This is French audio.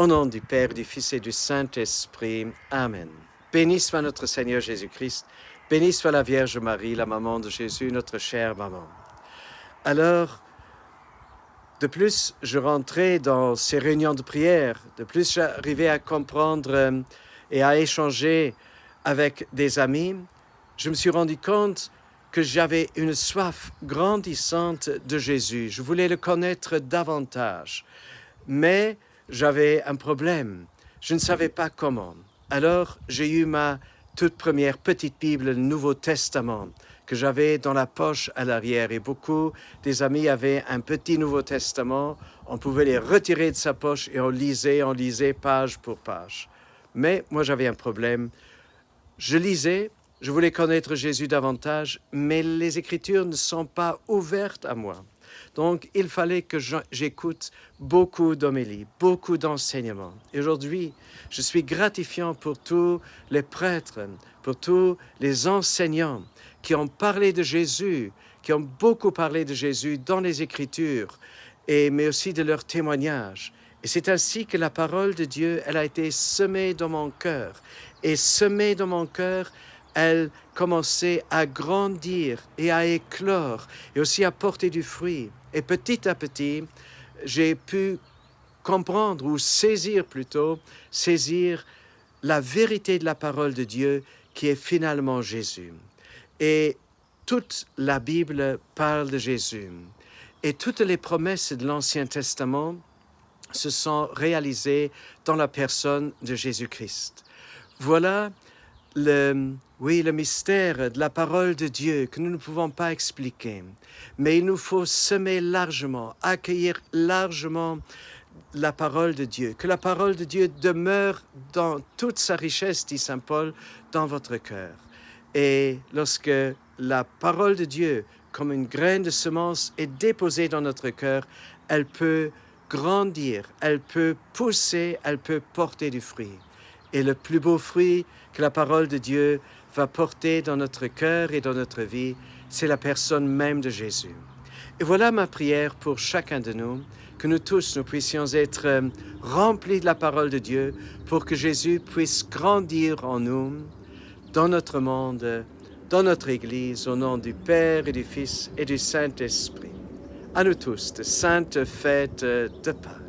Au nom du Père, du Fils et du Saint-Esprit. Amen. Béni soit notre Seigneur Jésus-Christ. Béni soit la Vierge Marie, la maman de Jésus, notre chère maman. Alors, de plus, je rentrais dans ces réunions de prière. De plus, j'arrivais à comprendre et à échanger avec des amis. Je me suis rendu compte que j'avais une soif grandissante de Jésus. Je voulais le connaître davantage. Mais j'avais un problème. Je ne savais pas comment. Alors, j'ai eu ma toute première petite Bible, le Nouveau Testament, que j'avais dans la poche à l'arrière. Et beaucoup des amis avaient un petit Nouveau Testament. On pouvait les retirer de sa poche et on lisait page pour page. Mais moi, j'avais un problème. Je lisais, je voulais connaître Jésus davantage, mais les Écritures ne sont pas ouvertes à moi. Donc, il fallait que j'écoute beaucoup d'homélies, beaucoup d'enseignements. Et aujourd'hui, je suis gratifiant pour tous les prêtres, pour tous les enseignants qui ont parlé de Jésus, qui ont beaucoup parlé de Jésus dans les Écritures, mais aussi de leurs témoignages. Et c'est ainsi que la parole de Dieu, elle a été semée dans mon cœur. Et semée dans mon cœur, elle commençait à grandir et à éclore et aussi à porter du fruit. Et petit à petit, j'ai pu comprendre ou saisir la vérité de la parole de Dieu qui est finalement Jésus. Et toute la Bible parle de Jésus. Et toutes les promesses de l'Ancien Testament se sont réalisées dans la personne de Jésus-Christ. Voilà le mystère de la parole de Dieu que nous ne pouvons pas expliquer. Mais il nous faut semer largement, accueillir largement la parole de Dieu. Que la parole de Dieu demeure dans toute sa richesse, dit Saint Paul, dans votre cœur. Et lorsque la parole de Dieu, comme une graine de semence, est déposée dans notre cœur, elle peut grandir, elle peut pousser, elle peut porter du fruit. Et le plus beau fruit que la parole de Dieu va porter dans notre cœur et dans notre vie, c'est la personne même de Jésus. Et voilà ma prière pour chacun de nous, que nous tous, nous puissions être remplis de la parole de Dieu pour que Jésus puisse grandir en nous, dans notre monde, dans notre Église, au nom du Père et du Fils et du Saint-Esprit. À nous tous, de saintes fêtes de Pâques.